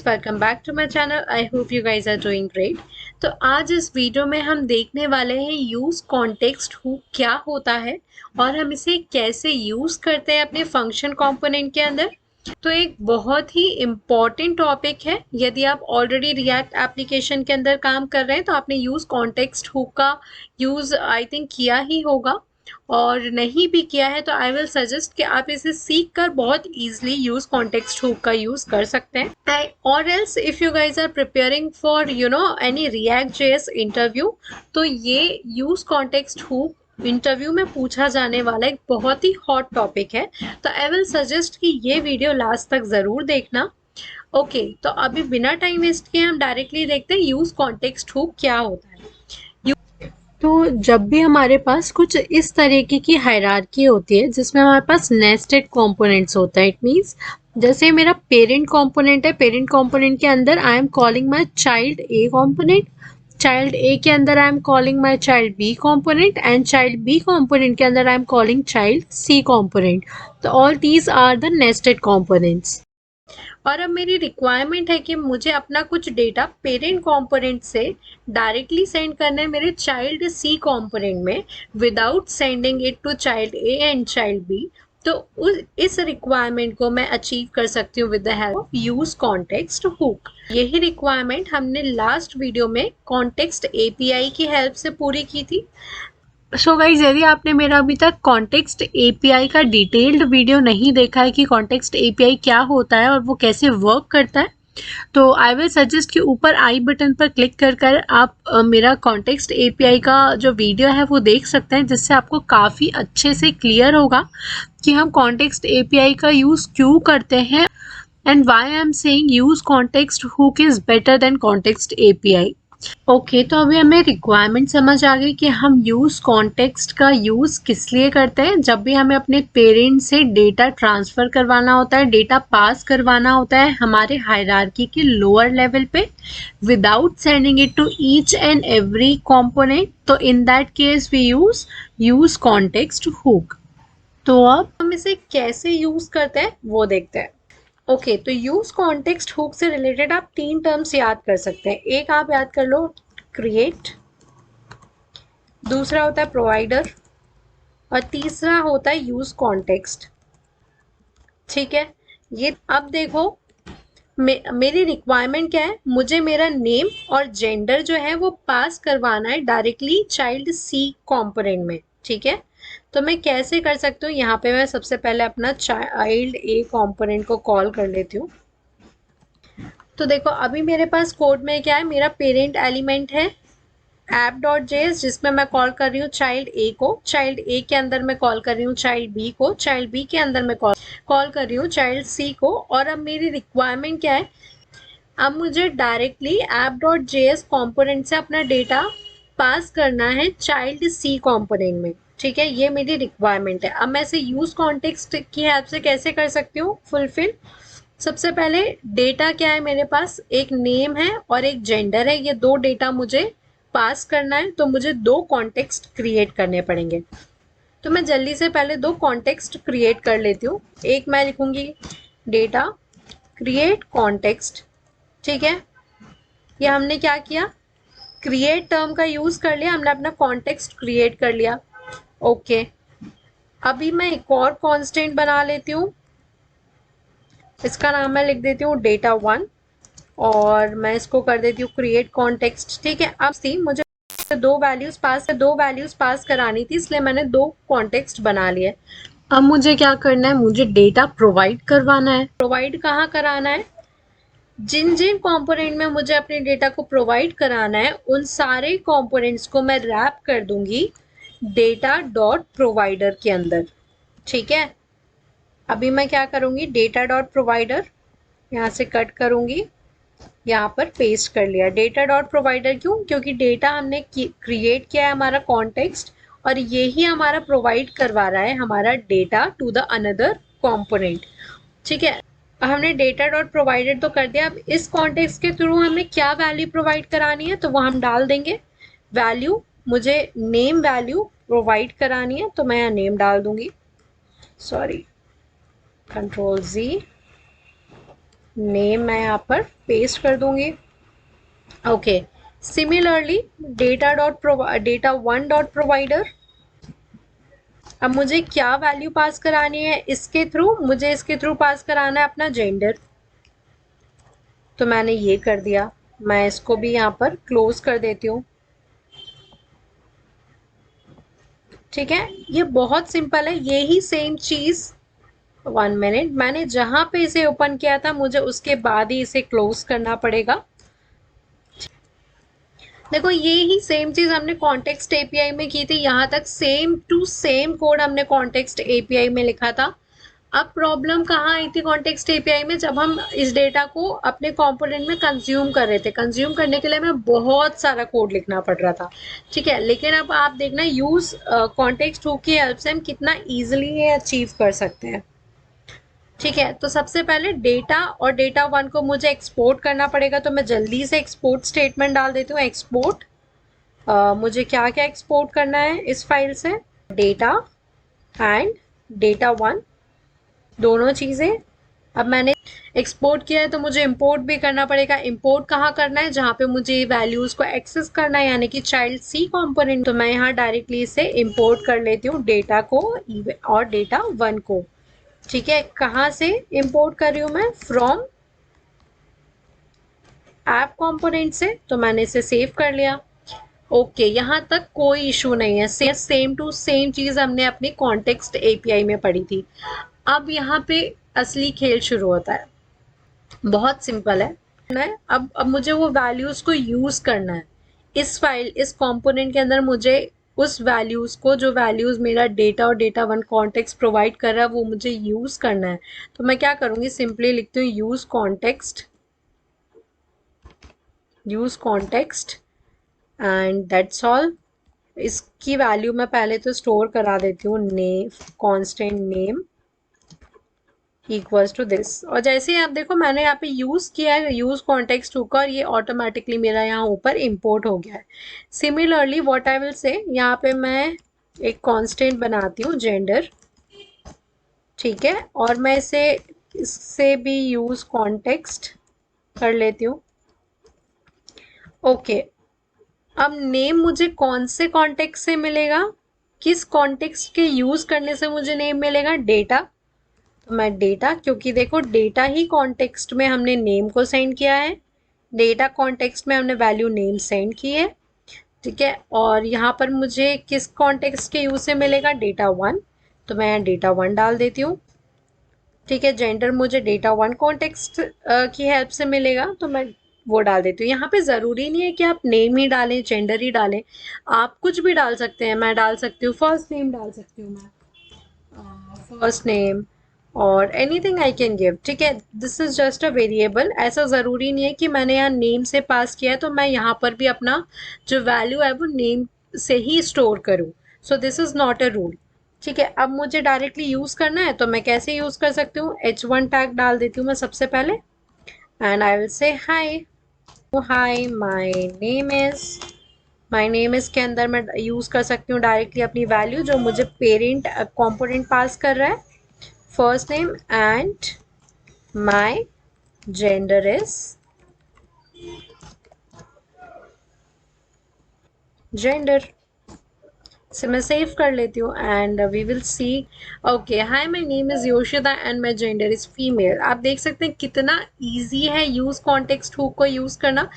Welcome back to my channel. I hope you guys are doing great. तो आज इस video में हम देखने वाले हैं यूज कॉन्टेक्स्ट हुक क्या होता है और हम इसे कैसे यूज करते हैं अपने फंक्शन कंपोनेंट के अंदर। तो एक बहुत ही इम्पॉर्टेंट टॉपिक है। यदि आप ऑलरेडी रिएक्ट एप्लीकेशन के अंदर काम कर रहे हैं तो आपने यूज कॉन्टेक्स्ट हुक का यूज आई थिंक किया ही होगा, और नहीं भी किया है तो आई विल सजेस्ट कि आप इसे सीख कर बहुत इजीली यूज कॉन्टेक्स्ट हुक का यूज कर सकते हैं। और else if you guys are preparing for any React JS interview, तो ये यूज कॉन्टेक्स्ट हुक इंटरव्यू में पूछा जाने वाला एक बहुत ही हॉट टॉपिक है। तो आई विल सजेस्ट कि ये वीडियो लास्ट तक जरूर देखना। ओके, तो अभी बिना टाइम वेस्ट किए हम डायरेक्टली देखते हैं यूज कॉन्टेक्स्ट हुक क्या होता है। तो जब भी हमारे पास कुछ इस तरीके की हायरार्की होती है जिसमें हमारे पास नेस्टेड कंपोनेंट्स होता है, इट मींस जैसे मेरा पेरेंट कंपोनेंट है, पेरेंट कंपोनेंट के अंदर I am calling my child A component, child A के अंदर I am calling my child B component and child B component के अंदर I am calling child C component. तो all these are the nested components. और अब मेरी requirement है कि मुझे अपना कुछ डेटा पेरेंट कंपोनेंट से डायरेक्टली सेंड करना है मेरे चाइल्ड सी कंपोनेंट में without sending it to child A and child B. तो इस रिक्वायरमेंट को मैं अचीव कर सकती हूँ with the help of use context hook. यही रिक्वायरमेंट हमने लास्ट वीडियो में कॉन्टेक्स्ट एपीआई की हेल्प से पूरी की थी। सो गाइज, यदि आपने मेरा अभी तक कॉन्टेक्स्ट एपीआई का डिटेल्ड वीडियो नहीं देखा है कि कॉन्टेक्स्ट एपीआई क्या होता है और वो कैसे वर्क करता है, तो आई विल सजेस्ट कि ऊपर आई बटन पर क्लिक कर आप मेरा कॉन्टेक्स्ट एपीआई का जो वीडियो है वो देख सकते हैं, जिससे आपको काफ़ी अच्छे से क्लियर होगा कि हम कॉन्टेक्स्ट एपीआई का यूज़ क्यों करते हैं and why I am saying use context hook is better than context API. Okay, तो अभी हमें रिक्वायरमेंट समझ आ गई कि हम यूज़ कॉन्टेक्स्ट का यूज़ किस लिए करते हैं। जब भी हमें अपने पेरेंट से डेटा ट्रांसफ़र करवाना होता है, डेटा पास करवाना होता है हमारे हायरार्की के लोअर लेवल पे without sending it to each and every component, तो in that case we use context hook. तो अब हम इसे कैसे यूज़ करते हैं वो देखते हैं। ओके, तो यूज कॉन्टेक्स्ट हुक से रिलेटेड आप 3 टर्म्स याद कर सकते हैं। एक आप याद कर लो क्रिएट, दूसरा होता है प्रोवाइडर और तीसरा होता है यूज कॉन्टेक्स्ट। ठीक है, ये अब देखो मेरी रिक्वायरमेंट क्या है, मुझे मेरा नेम और जेंडर जो है वो पास करवाना है डायरेक्टली चाइल्ड सी कंपोनेंट में। ठीक है, तो मैं कैसे कर सकती हूँ, यहाँ पे मैं सबसे पहले अपना चाइल्ड ए कंपोनेंट को कॉल कर लेती हूँ। तो देखो अभी मेरे पास कोड में क्या है, मेरा पेरेंट एलिमेंट है app.js जिसमें मैं कॉल कर रही हूँ चाइल्ड ए को, चाइल्ड ए के अंदर मैं कॉल कर रही हूँ चाइल्ड बी को, चाइल्ड बी के अंदर मैं कॉल कर रही हूँ चाइल्ड सी को। और अब मेरी रिक्वायरमेंट क्या है, अब मुझे डायरेक्टली app.js कंपोनेंट से अपना डेटा पास करना है चाइल्ड सी कंपोनेंट में। ठीक है, ये मेरी रिक्वायरमेंट है। अब मैं इसे यूज कॉन्टेक्स्ट की हेल्प से कैसे कर सकती हूँ फुलफिल। सबसे पहले डेटा क्या है मेरे पास, एक नेम है और एक जेंडर है, ये दो डेटा मुझे पास करना है, तो मुझे दो कॉन्टेक्स्ट क्रिएट करने पड़ेंगे। तो मैं जल्दी से पहले दो कॉन्टेक्स्ट क्रिएट कर लेती हूँ। एक मैं लिखूंगी डेटा क्रिएट कॉन्टेक्स्ट। ठीक है, ये हमने क्या किया, क्रिएट टर्म का यूज कर लिया, हमने अपना कॉन्टेक्स्ट क्रिएट कर लिया। ओके, अभी मैं एक और कॉन्स्टेंट बना लेती हूँ, इसका नाम मैं लिख देती हूँ डेटा 1 और मैं इसको कर देती हूँ क्रिएट कॉन्टेक्स्ट। ठीक है, अब सी मुझे दो वैल्यूज पास करानी थी, इसलिए मैंने दो कॉन्टेक्स्ट बना लिए। अब मुझे क्या करना है, मुझे डेटा प्रोवाइड करवाना है। प्रोवाइड कहाँ कराना है, जिन जिन कंपोनेंट में मुझे अपने डेटा को प्रोवाइड कराना है उन सारे कंपोनेंट्स को मैं रैप कर दूंगी डेटा डॉट प्रोवाइडर के अंदर। ठीक है, अभी मैं क्या करूंगी, डेटा डॉट प्रोवाइडर यहाँ से कट करूंगी, यहाँ पर पेस्ट कर लिया। डेटा डॉट प्रोवाइडर क्यों, क्योंकि डेटा हमने क्रिएट किया है हमारा कॉन्टेक्स्ट और यही हमारा प्रोवाइड करवा रहा है हमारा data to the another component. ठीक है, हमने डेटा डॉट प्रोवाइडेड तो कर दिया। अब इस कॉन्टेक्स्ट के थ्रू हमें क्या वैल्यू प्रोवाइड करानी है, तो वो हम डाल देंगे वैल्यू। मुझे नेम वैल्यू प्रोवाइड करानी है, तो मैं यहाँ नेम डाल दूंगी, सॉरी कंट्रोल Z, नेम मैं यहाँ पर पेस्ट कर दूंगी। Okay, similarly data one dot provider, अब मुझे क्या वैल्यू पास करानी है इसके थ्रू, मुझे इसके थ्रू पास कराना है अपना जेंडर, तो मैंने ये कर दिया। मैं इसको भी यहाँ पर क्लोज कर देती हूँ। ठीक है, ये बहुत सिंपल है, ये ही सेम चीज। 1 मिनट, मैंने जहां पे इसे ओपन किया था मुझे उसके बाद ही इसे क्लोज करना पड़ेगा। देखो ये ही सेम चीज हमने कॉन्टेक्स्ट एपीआई में की थी, यहाँ तक सेम टू सेम कोड हमने कॉन्टेक्स्ट एपीआई में लिखा था। अब प्रॉब्लम कहाँ आई थी कॉन्टेक्स्ट एपीआई में, जब हम इस डेटा को अपने कंपोनेंट में कंज्यूम कर रहे थे। कंज्यूम करने के लिए हमें बहुत सारा कोड लिखना पड़ रहा था। ठीक है, लेकिन अब आप देखना यूज कॉन्टेक्स्ट हुक की हेल्प से हम कितना इजिली ये अचीव कर सकते हैं। ठीक है, तो सबसे पहले डेटा और डेटा वन को मुझे एक्सपोर्ट करना पड़ेगा, तो मैं जल्दी से एक्सपोर्ट स्टेटमेंट डाल देती हूँ। एक्सपोर्ट, मुझे क्या क्या एक्सपोर्ट करना है इस फाइल से, डेटा एंड डेटा वन, दोनों चीज़ें। अब मैंने एक्सपोर्ट किया है तो मुझे इंपोर्ट भी करना पड़ेगा। इंपोर्ट कहाँ करना है, जहाँ पे मुझे वैल्यूज को एक्सेस करना है, यानी कि चाइल्ड सी कंपोनेंट, तो मैं यहाँ डायरेक्टली इसे इंपोर्ट कर लेती हूँ, डेटा को और डेटा वन को। ठीक है, कहाँ से इंपोर्ट कर रही हूँ मैं, फ्रॉम ऐप कंपोनेंट से, तो मैंने इसे सेव कर लिया। ओके, यहाँ तक कोई इशू नहीं है, सेम टू सेम चीज हमने अपनी कॉन्टेक्स्ट एपीआई में पढ़ी थी। अब यहाँ पे असली खेल शुरू होता है, बहुत सिंपल है। अब मुझे वो वैल्यूज को यूज करना है इस फाइल, इस कंपोनेंट के अंदर मुझे उस वैल्यूज को, जो वैल्यूज मेरा डेटा और डेटा वन कॉन्टेक्स्ट प्रोवाइड कर रहा है, वो मुझे यूज करना है। तो मैं क्या करूंगी, सिंपली लिखती हूँ use context and that's all. इसकी वैल्यू मैं पहले तो स्टोर करा देती हूँ, name, constant name equals to this. और जैसे ही आप देखो मैंने यहाँ पे यूज किया है यूज कॉन्टेक्स्ट टू का, और ये ऑटोमेटिकली मेरा यहाँ ऊपर इंपोर्ट हो गया है। Similarly what I will say, यहाँ पे मैं एक कांस्टेंट बनाती हूँ जेंडर। ठीक है, और मैं इससे भी यूज कॉन्टेक्स्ट कर लेती हूँ। ओके, अब नेम मुझे कौन से कॉन्टेक्स्ट से मिलेगा, किस कॉन्टेक्स्ट के यूज करने से मुझे नेम मिलेगा, डेटा। तो मैं डेटा, क्योंकि देखो डेटा ही कॉन्टेक्स्ट में हमने नेम को सेंड किया है, डेटा कॉन्टेक्स्ट में हमने वैल्यू नेम सेंड की है। ठीक है, और यहाँ पर मुझे किस कॉन्टेक्स्ट के यूज से मिलेगा, डेटा वन, तो मैं यहाँ डेटा वन डाल देती हूँ। ठीक है, जेंडर मुझे डेटा वन कॉन्टेक्स्ट की हेल्प से मिलेगा, तो मैं वो डाल देती हूँ। यहाँ पे ज़रूरी नहीं है कि आप नेम ही डालें, जेंडर ही डालें, आप कुछ भी डाल सकते हैं। मैं डाल सकती हूँ फर्स्ट नेम, डाल सकती हूँ मैं फर्स्ट नेम, और एनीथिंग आई कैन गिव। ठीक है, this is just a variable, ऐसा ज़रूरी नहीं है कि मैंने यहाँ नेम से पास किया है तो मैं यहाँ पर भी अपना जो वैल्यू है वो नेम से ही स्टोर करूँ। So this is not a rule. ठीक है, अब मुझे डायरेक्टली यूज़ करना है, तो मैं कैसे यूज़ कर सकती हूँ, h1 टैग डाल देती हूँ मैं सबसे पहले, and I will say high. High my name is के अंदर मैं यूज़ कर सकती हूँ डायरेक्टली अपनी वैल्यू जो मुझे पेरेंट कंपोनेंट पास कर रहा है, first name, and my gender is gender. से मैं सेव कर लेती हूँ and we will see. Okay, hi my name is Yoshida and my gender is female. आप देख सकते हैं कितना इजी है यूज़ कॉन्टेक्स्ट हुक को यूज़ करना।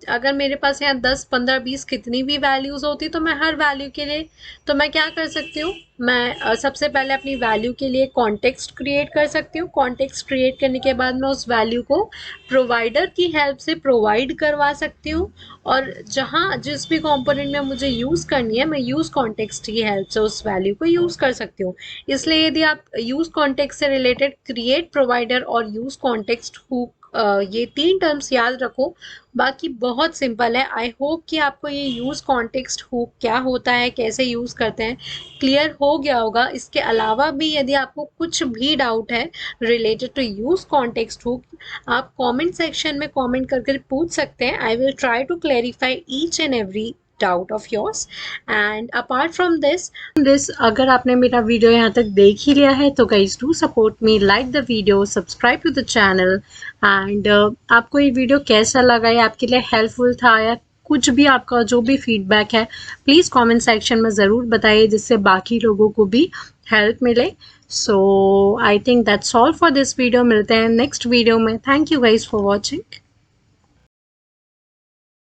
अगर मेरे पास यहाँ 10, 15, 20 कितनी भी वैल्यूज़ होती तो मैं हर वैल्यू के लिए, तो मैं क्या कर सकती हूँ, मैं सबसे पहले अपनी वैल्यू के लिए कॉन्टेक्स्ट क्रिएट कर सकती हूँ। कॉन्टेक्स्ट क्रिएट करने के बाद मैं उस वैल्यू को प्रोवाइडर की हेल्प से प्रोवाइड करवा सकती हूँ, और जहाँ जिस भी कंपोनेंट में मुझे यूज़ करनी है मैं यूज़ कॉन्टेक्स्ट की हेल्प से उस वैल्यू को यूज़ कर सकती हूँ। इसलिए यदि आप यूज़ कॉन्टेक्स्ट से रिलेटेड क्रिएट, प्रोवाइडर और यूज़ कॉन्टेक्स्ट हुक, ये 3 टर्म्स याद रखो, बाकी बहुत सिंपल है। आई होप कि आपको ये यूज़ कॉन्टेक्स्ट हुक क्या होता है, कैसे यूज़ करते हैं, क्लियर हो गया होगा। इसके अलावा भी यदि आपको कुछ भी डाउट है related to use context hook, आप कमेंट सेक्शन में कमेंट करके पूछ सकते हैं। I will try to clarify each and every doubt of yours. And apart from this अगर आपने मेरा वीडियो यहाँ तक देख ही लिया है तो guys do support me, like the video, subscribe to the channel and आपको ये वीडियो कैसा लगा या आपके लिए हेल्पफुल था या कुछ भी आपका जो भी फीडबैक है प्लीज़ कमेंट सेक्शन में ज़रूर बताइए जिससे बाकी लोगों को भी हेल्प मिले। So I think that's all for this video. मिलते हैं नेक्स्ट वीडियो में। Thank you guys for watching.